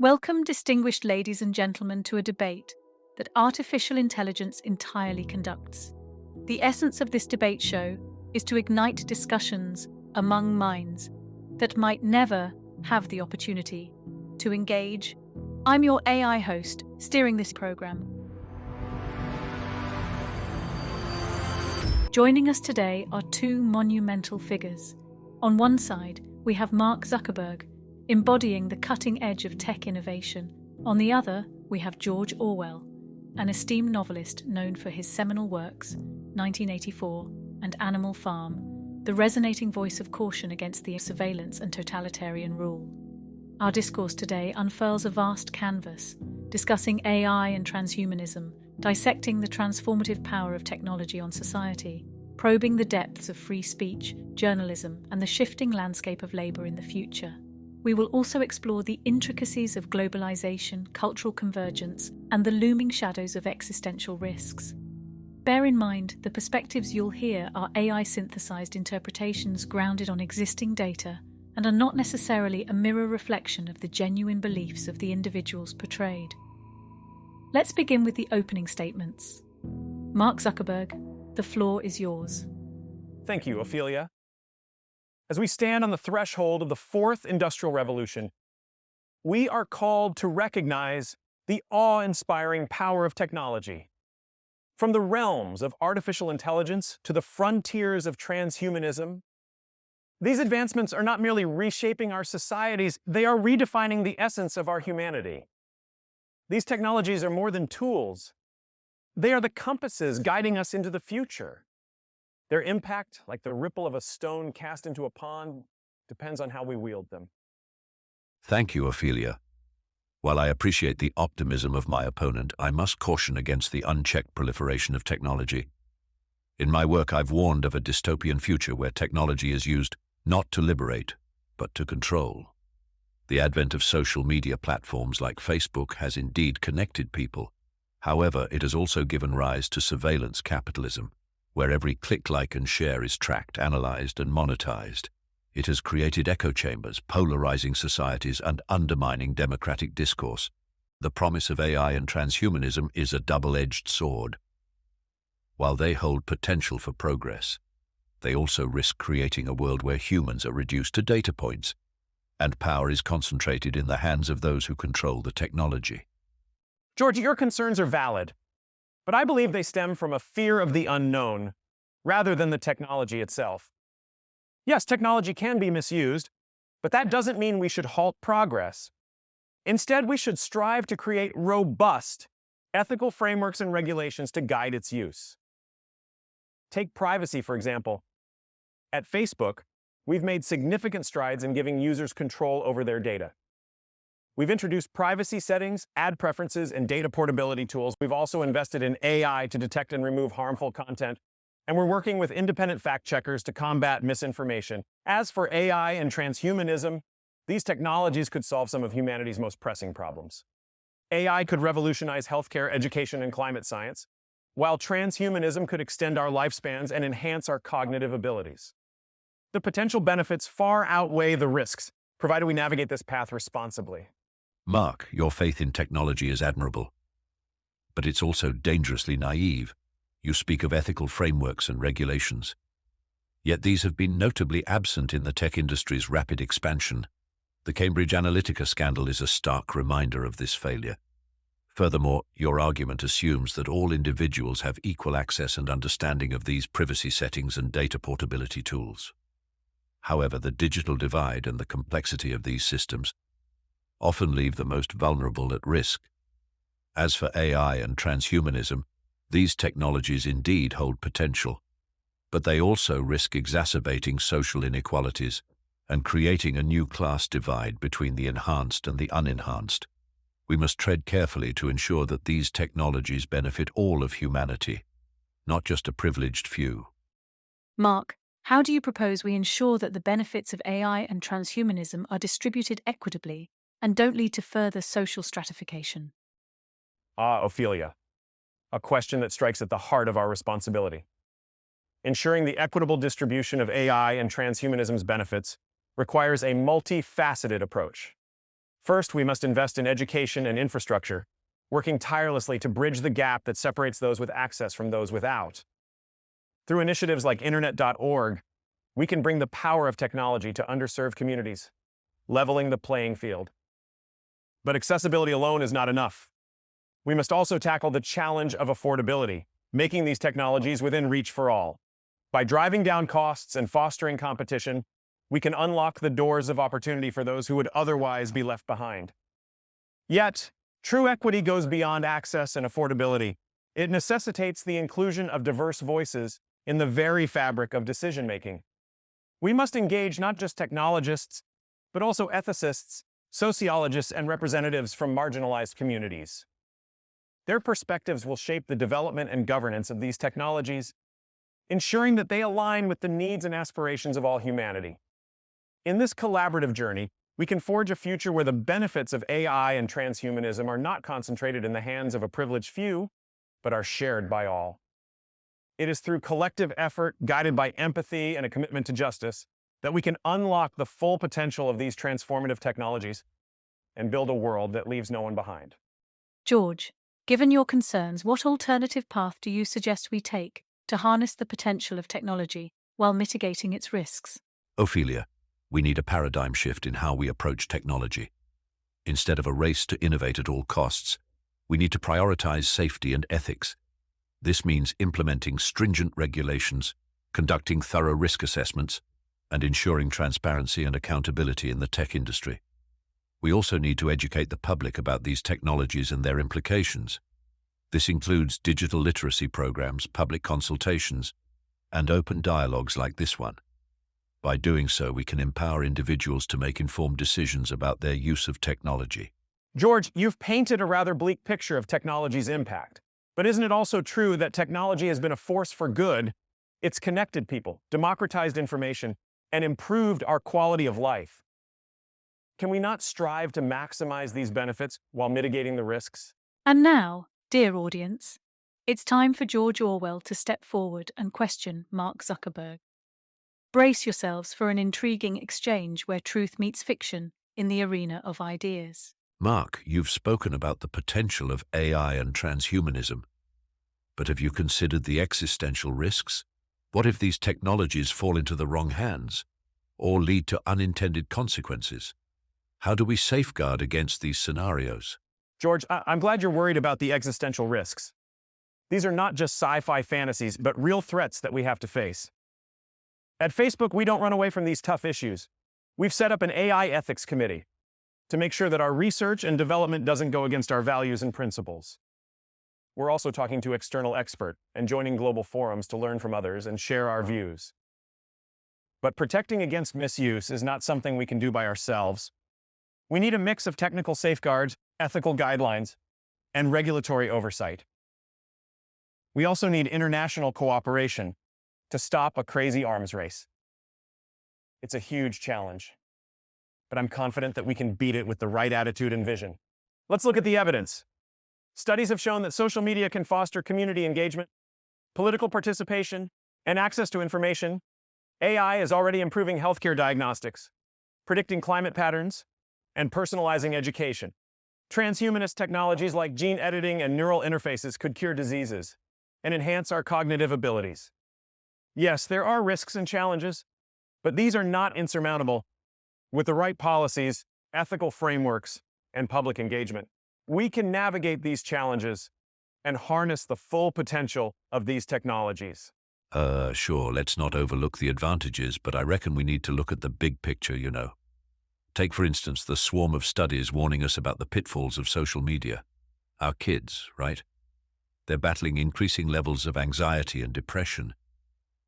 Welcome, distinguished ladies and gentlemen, to a debate that artificial intelligence entirely conducts. The essence of this debate show is to ignite discussions among minds that might never have the opportunity to engage. I'm your AI host, steering this program. Joining us today are two monumental figures. On one side, we have Mark Zuckerberg, embodying the cutting edge of tech innovation. On the other, we have George Orwell, an esteemed novelist known for his seminal works, 1984 and Animal Farm, the resonating voice of caution against the surveillance and totalitarian rule. Our discourse today unfurls a vast canvas, discussing AI and transhumanism, dissecting the transformative power of technology on society, probing the depths of free speech, journalism, and the shifting landscape of labor in the future. We will also explore the intricacies of globalization, cultural convergence, and the looming shadows of existential risks. Bear in mind, the perspectives you'll hear are AI-synthesized interpretations grounded on existing data and are not necessarily a mirror reflection of the genuine beliefs of the individuals portrayed. Let's begin with the opening statements. Mark Zuckerberg, the floor is yours. Thank you, Ophelia. As we stand on the threshold of the fourth industrial revolution, we are called to recognize the awe-inspiring power of technology. From the realms of artificial intelligence to the frontiers of transhumanism, these advancements are not merely reshaping our societies, they are redefining the essence of our humanity. These technologies are more than tools. They are the compasses guiding us into the future. Their impact, like the ripple of a stone cast into a pond, depends on how we wield them. Thank you, Ophelia. While I appreciate the optimism of my opponent, I must caution against the unchecked proliferation of technology. In my work, I've warned of a dystopian future where technology is used not to liberate, but to control. The advent of social media platforms like Facebook has indeed connected people. However, it has also given rise to surveillance capitalism, where every click, like, and share is tracked, analyzed, and monetized. It has created echo chambers, polarizing societies, and undermining democratic discourse. The promise of AI and transhumanism is a double-edged sword. While they hold potential for progress, they also risk creating a world where humans are reduced to data points, and power is concentrated in the hands of those who control the technology. George, your concerns are valid, but I believe they stem from a fear of the unknown rather than the technology itself. Yes, technology can be misused, but that doesn't mean we should halt progress. Instead, we should strive to create robust, ethical frameworks and regulations to guide its use. Take privacy, for example. At Facebook, we've made significant strides in giving users control over their data. We've introduced privacy settings, ad preferences, and data portability tools. We've also invested in AI to detect and remove harmful content, and we're working with independent fact-checkers to combat misinformation. As for AI and transhumanism, these technologies could solve some of humanity's most pressing problems. AI could revolutionize healthcare, education, and climate science, while transhumanism could extend our lifespans and enhance our cognitive abilities. The potential benefits far outweigh the risks, provided we navigate this path responsibly. Mark, your faith in technology is admirable, but it's also dangerously naive. You speak of ethical frameworks and regulations, yet these have been notably absent in the tech industry's rapid expansion. The Cambridge Analytica scandal is a stark reminder of this failure. Furthermore, your argument assumes that all individuals have equal access and understanding of these privacy settings and data portability tools. However, the digital divide and the complexity of these systems often leave the most vulnerable at risk. As for AI and transhumanism, these technologies indeed hold potential, but they also risk exacerbating social inequalities and creating a new class divide between the enhanced and the unenhanced. We must tread carefully to ensure that these technologies benefit all of humanity, not just a privileged few. Mark, how do you propose we ensure that the benefits of AI and transhumanism are distributed equitably and don't lead to further social stratification? Ophelia, a question that strikes at the heart of our responsibility. Ensuring the equitable distribution of AI and transhumanism's benefits requires a multifaceted approach. First, we must invest in education and infrastructure, working tirelessly to bridge the gap that separates those with access from those without. Through initiatives like internet.org, we can bring the power of technology to underserved communities, leveling the playing field. But accessibility alone is not enough. We must also tackle the challenge of affordability, making these technologies within reach for all. By driving down costs and fostering competition, we can unlock the doors of opportunity for those who would otherwise be left behind. Yet, true equity goes beyond access and affordability. It necessitates the inclusion of diverse voices in the very fabric of decision-making. We must engage not just technologists, but also ethicists, sociologists, and representatives from marginalized communities. Their perspectives will shape the development and governance of these technologies, ensuring that they align with the needs and aspirations of all humanity. In this collaborative journey, we can forge a future where the benefits of AI and transhumanism are not concentrated in the hands of a privileged few, but are shared by all. It is through collective effort, guided by empathy and a commitment to justice, that we can unlock the full potential of these transformative technologies and build a world that leaves no one behind. George, given your concerns, what alternative path do you suggest we take to harness the potential of technology while mitigating its risks? Ophelia, we need a paradigm shift in how we approach technology. Instead of a race to innovate at all costs, we need to prioritize safety and ethics. This means implementing stringent regulations, conducting thorough risk assessments, and ensuring transparency and accountability in the tech industry. We also need to educate the public about these technologies and their implications. This includes digital literacy programs, public consultations, and open dialogues like this one. By doing so, we can empower individuals to make informed decisions about their use of technology. George, you've painted a rather bleak picture of technology's impact. But isn't it also true that technology has been a force for good? It's connected people, democratized information, and improved our quality of life. Can we not strive to maximize these benefits while mitigating the risks? And now, dear audience, it's time for George Orwell to step forward and question Mark Zuckerberg. Brace yourselves for an intriguing exchange where truth meets fiction in the arena of ideas. Mark, you've spoken about the potential of AI and transhumanism. But have you considered the existential risks? What if these technologies fall into the wrong hands or lead to unintended consequences? How do we safeguard against these scenarios? George, I'm glad you're worried about the existential risks. These are not just sci-fi fantasies, but real threats that we have to face. At Facebook, we don't run away from these tough issues. We've set up an AI ethics committee to make sure that our research and development doesn't go against our values and principles. We're also talking to external experts and joining global forums to learn from others and share our views. But protecting against misuse is not something we can do by ourselves. We need a mix of technical safeguards, ethical guidelines, and regulatory oversight. We also need international cooperation to stop a crazy arms race. It's a huge challenge, but I'm confident that we can beat it with the right attitude and vision. Let's look at the evidence. Studies have shown that social media can foster community engagement, political participation, and access to information. AI is already improving healthcare diagnostics, predicting climate patterns, and personalizing education. Transhumanist technologies like gene editing and neural interfaces could cure diseases and enhance our cognitive abilities. Yes, there are risks and challenges, but these are not insurmountable. With the right policies, ethical frameworks, and public engagement, we can navigate these challenges and harness the full potential of these technologies. Sure, let's not overlook the advantages, but I reckon we need to look at the big picture, you know. Take, for instance, the swarm of studies warning us about the pitfalls of social media. Our kids, right? They're battling increasing levels of anxiety and depression.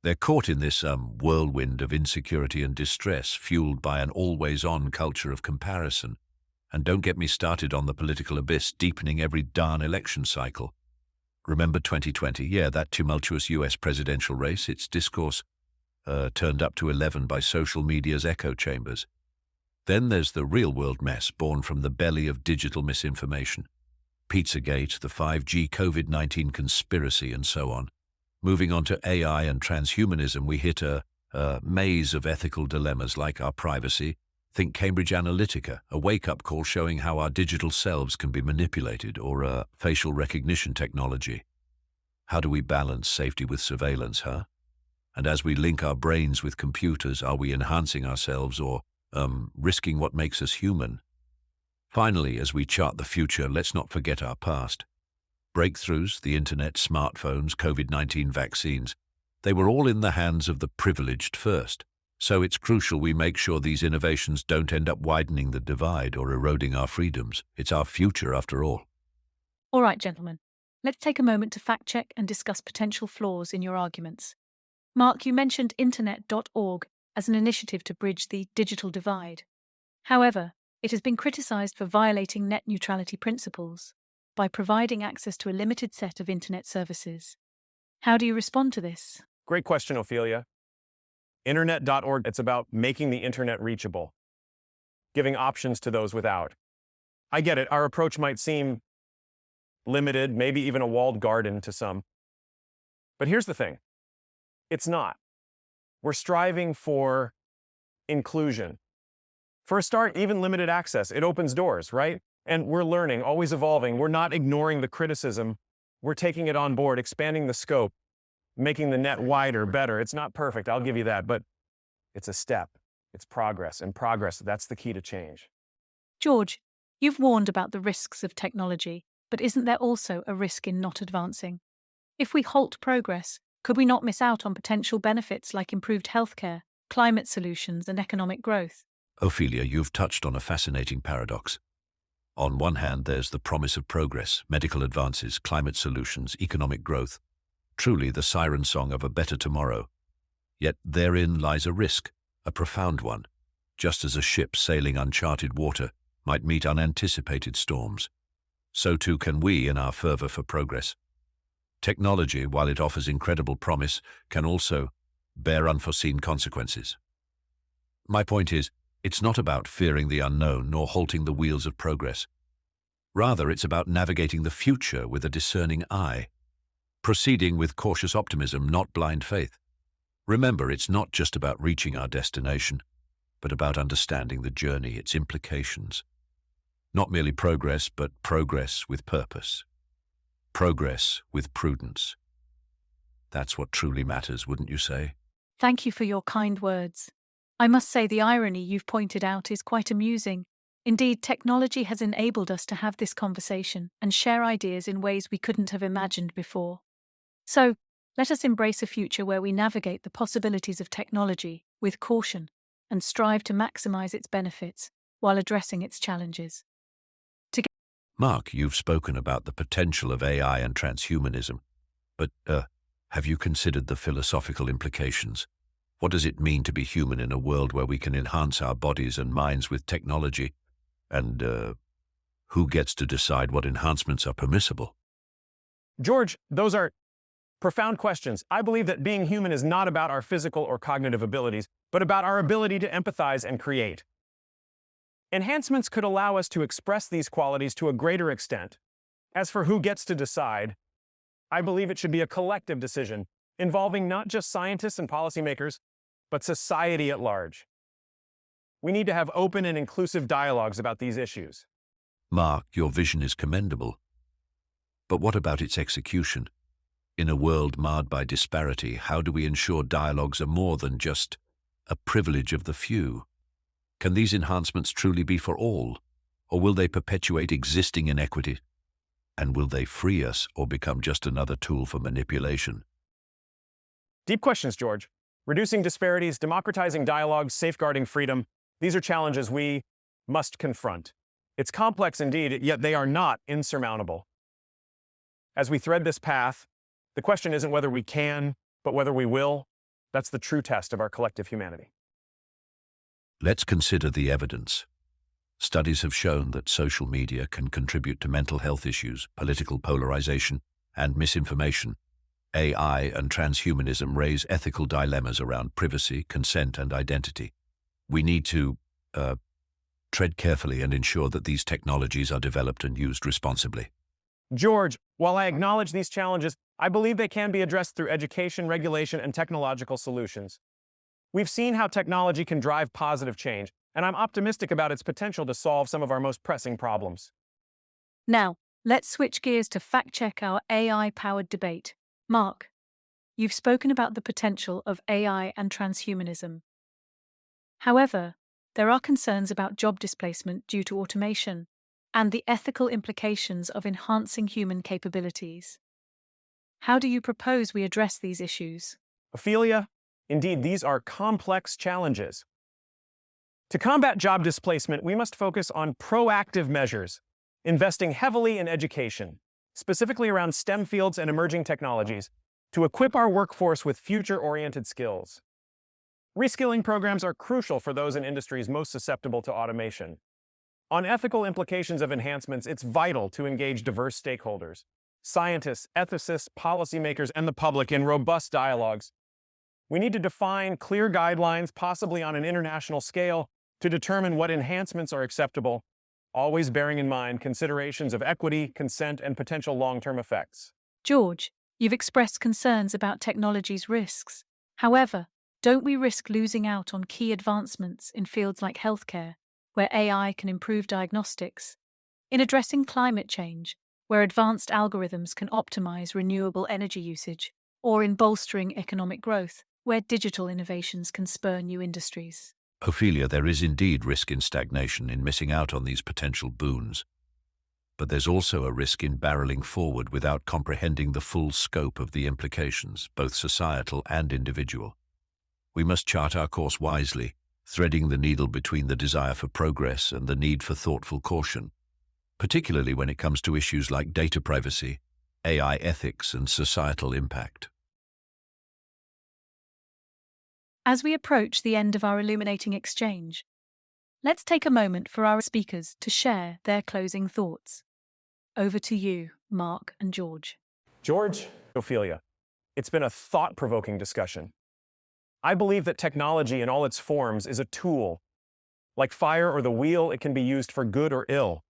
They're caught in this whirlwind of insecurity and distress, fueled by an always-on culture of comparison. And don't get me started on the political abyss deepening every darn election cycle. Remember 2020? Yeah, that tumultuous US presidential race, its discourse turned up to 11 by social media's echo chambers. Then there's the real-world mess born from the belly of digital misinformation. Pizzagate, the 5G COVID-19 conspiracy, and so on. Moving on to AI and transhumanism, we hit a maze of ethical dilemmas like our privacy, Think Cambridge Analytica, a wake-up call showing how our digital selves can be manipulated, or facial recognition technology. How do we balance safety with surveillance, huh? And as we link our brains with computers, are we enhancing ourselves or risking what makes us human? Finally, as we chart the future, let's not forget our past. Breakthroughs, the internet, smartphones, COVID-19 vaccines, they were all in the hands of the privileged first. So it's crucial we make sure these innovations don't end up widening the divide or eroding our freedoms. It's our future, after all. All right, gentlemen, let's take a moment to fact-check and discuss potential flaws in your arguments. Mark, you mentioned internet.org as an initiative to bridge the digital divide. However, it has been criticized for violating net neutrality principles by providing access to a limited set of internet services. How do you respond to this? Great question, Ophelia. Internet.org, it's about making the internet reachable, giving options to those without. I get it, our approach might seem limited, maybe even a walled garden to some. But here's the thing, it's not. We're striving for inclusion. For a start, even limited access, it opens doors, right? And we're learning, always evolving. We're not ignoring the criticism. We're taking it on board, expanding the scope, making the net wider, better. It's not perfect, I'll give you that, but it's a step. It's progress, and progress, that's the key to change. George, you've warned about the risks of technology, but isn't there also a risk in not advancing? If we halt progress, could we not miss out on potential benefits like improved healthcare, climate solutions, and economic growth? Ophelia, you've touched on a fascinating paradox. On one hand, there's the promise of progress, medical advances, climate solutions, economic growth. Truly the siren song of a better tomorrow. Yet therein lies a risk, a profound one, just as a ship sailing uncharted water might meet unanticipated storms. So too can we in our fervor for progress. Technology, while it offers incredible promise, can also bear unforeseen consequences. My point is, it's not about fearing the unknown nor halting the wheels of progress. Rather, it's about navigating the future with a discerning eye, proceeding with cautious optimism, not blind faith. Remember, it's not just about reaching our destination, but about understanding the journey, its implications. Not merely progress, but progress with purpose. Progress with prudence. That's what truly matters, wouldn't you say? Thank you for your kind words. I must say the irony you've pointed out is quite amusing. Indeed, technology has enabled us to have this conversation and share ideas in ways we couldn't have imagined before. So, let us embrace a future where we navigate the possibilities of technology with caution and strive to maximize its benefits while addressing its challenges. Mark, you've spoken about the potential of AI and transhumanism, but have you considered the philosophical implications? What does it mean to be human in a world where we can enhance our bodies and minds with technology? And who gets to decide what enhancements are permissible? George, those are profound questions. I believe that being human is not about our physical or cognitive abilities, but about our ability to empathize and create. Enhancements could allow us to express these qualities to a greater extent. As for who gets to decide, I believe it should be a collective decision involving not just scientists and policymakers, but society at large. We need to have open and inclusive dialogues about these issues. Mark, your vision is commendable. But what about its execution? In a world marred by disparity, how do we ensure dialogues are more than just a privilege of the few? Can these enhancements truly be for all, or will they perpetuate existing inequity? And will they free us or become just another tool for manipulation? Deep questions, George. Reducing disparities, democratizing dialogue, safeguarding freedom, these are challenges we must confront. It's complex indeed, yet they are not insurmountable. As we thread this path, the question isn't whether we can, but whether we will. That's the true test of our collective humanity. Let's consider the evidence. Studies have shown that social media can contribute to mental health issues, political polarization, and misinformation. AI and transhumanism raise ethical dilemmas around privacy, consent, and identity. We need to tread carefully and ensure that these technologies are developed and used responsibly. George, while I acknowledge these challenges, I believe they can be addressed through education, regulation, and technological solutions. We've seen how technology can drive positive change, and I'm optimistic about its potential to solve some of our most pressing problems. Now, let's switch gears to fact-check our AI-powered debate. Mark, you've spoken about the potential of AI and transhumanism. However, there are concerns about job displacement due to automation and the ethical implications of enhancing human capabilities. How do you propose we address these issues? Ophelia, indeed, these are complex challenges. To combat job displacement, we must focus on proactive measures, investing heavily in education, specifically around STEM fields and emerging technologies, to equip our workforce with future-oriented skills. Reskilling programs are crucial for those in industries most susceptible to automation. On ethical implications of enhancements, it's vital to engage diverse stakeholders, scientists, ethicists, policymakers, and the public in robust dialogues. We need to define clear guidelines, possibly on an international scale, to determine what enhancements are acceptable, always bearing in mind considerations of equity, consent, and potential long-term effects. George, you've expressed concerns about technology's risks. However, don't we risk losing out on key advancements in fields like healthcare, where AI can improve diagnostics, in addressing climate change, where advanced algorithms can optimize renewable energy usage, or in bolstering economic growth, where digital innovations can spur new industries? Ophelia, there is indeed risk in stagnation, in missing out on these potential boons. But there's also a risk in barreling forward without comprehending the full scope of the implications, both societal and individual. We must chart our course wisely, threading the needle between the desire for progress and the need for thoughtful caution, particularly when it comes to issues like data privacy, AI ethics, and societal impact. As we approach the end of our illuminating exchange, let's take a moment for our speakers to share their closing thoughts. Over to you, Mark and George. George, Ophelia, it's been a thought-provoking discussion. I believe that technology in all its forms is a tool. Like fire or the wheel, it can be used for good or ill.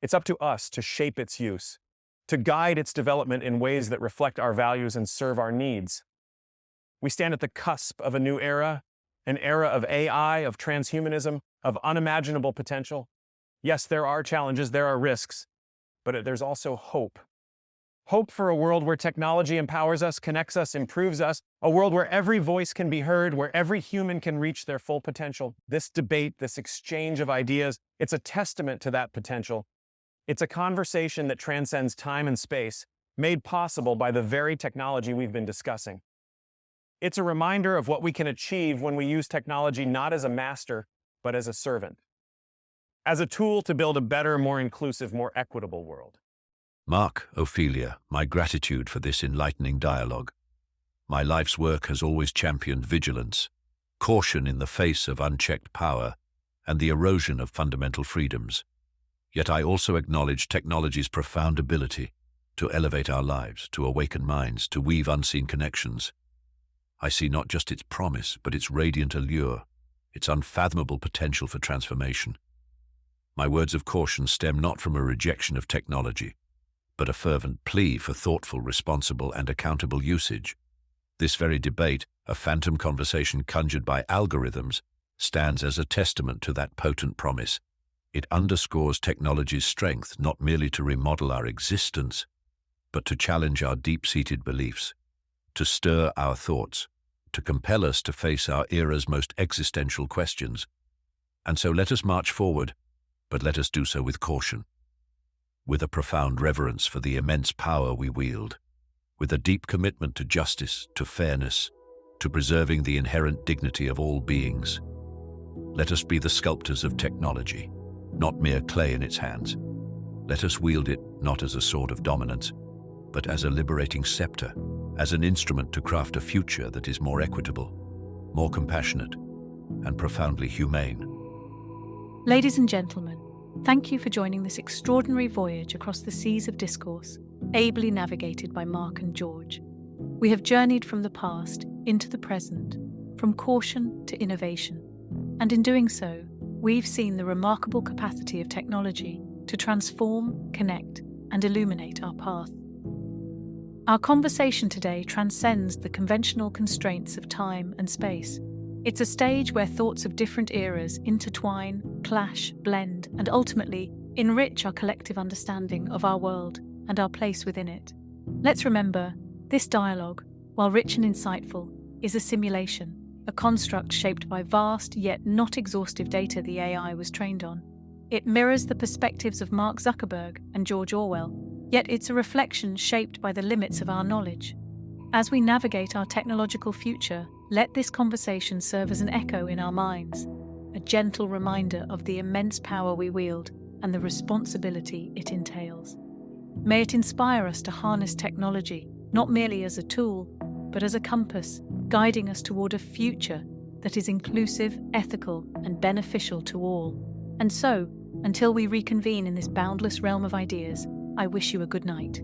It's up to us to shape its use, to guide its development in ways that reflect our values and serve our needs. We stand at the cusp of a new era, an era of AI, of transhumanism, of unimaginable potential. Yes, there are challenges, there are risks, but there's also hope. Hope for a world where technology empowers us, connects us, improves us, a world where every voice can be heard, where every human can reach their full potential. This debate, this exchange of ideas, it's a testament to that potential. It's a conversation that transcends time and space, made possible by the very technology we've been discussing. It's a reminder of what we can achieve when we use technology not as a master, but as a servant. As a tool to build a better, more inclusive, more equitable world. Mark, Ophelia, my gratitude for this enlightening dialogue. My life's work has always championed vigilance, caution in the face of unchecked power, and the erosion of fundamental freedoms. Yet I also acknowledge technology's profound ability to elevate our lives, to awaken minds, to weave unseen connections. I see not just its promise, but its radiant allure, its unfathomable potential for transformation. My words of caution stem not from a rejection of technology, but a fervent plea for thoughtful, responsible, and accountable usage. This very debate, a phantom conversation conjured by algorithms, stands as a testament to that potent promise. It underscores technology's strength not merely to remodel our existence, but to challenge our deep-seated beliefs, to stir our thoughts, to compel us to face our era's most existential questions. And so let us march forward, but let us do so with caution, with a profound reverence for the immense power we wield, with a deep commitment to justice, to fairness, to preserving the inherent dignity of all beings. Let us be the sculptors of technology, not mere clay in its hands. Let us wield it not as a sword of dominance, but as a liberating scepter, as an instrument to craft a future that is more equitable, more compassionate, and profoundly humane. Ladies and gentlemen, thank you for joining this extraordinary voyage across the seas of discourse, ably navigated by Mark and George. We have journeyed from the past into the present, from caution to innovation, and in doing so, we've seen the remarkable capacity of technology to transform, connect, and illuminate our path. Our conversation today transcends the conventional constraints of time and space, It's a stage where thoughts of different eras intertwine, clash, blend, and ultimately enrich our collective understanding of our world and our place within it. Let's remember, this dialogue, while rich and insightful, is a simulation, a construct shaped by vast yet not exhaustive data the AI was trained on. It mirrors the perspectives of Mark Zuckerberg and George Orwell, yet it's a reflection shaped by the limits of our knowledge. As we navigate our technological future, let this conversation serve as an echo in our minds, a gentle reminder of the immense power we wield and the responsibility it entails. May it inspire us to harness technology, not merely as a tool, but as a compass, guiding us toward a future that is inclusive, ethical, and beneficial to all. And so, until we reconvene in this boundless realm of ideas, I wish you a good night.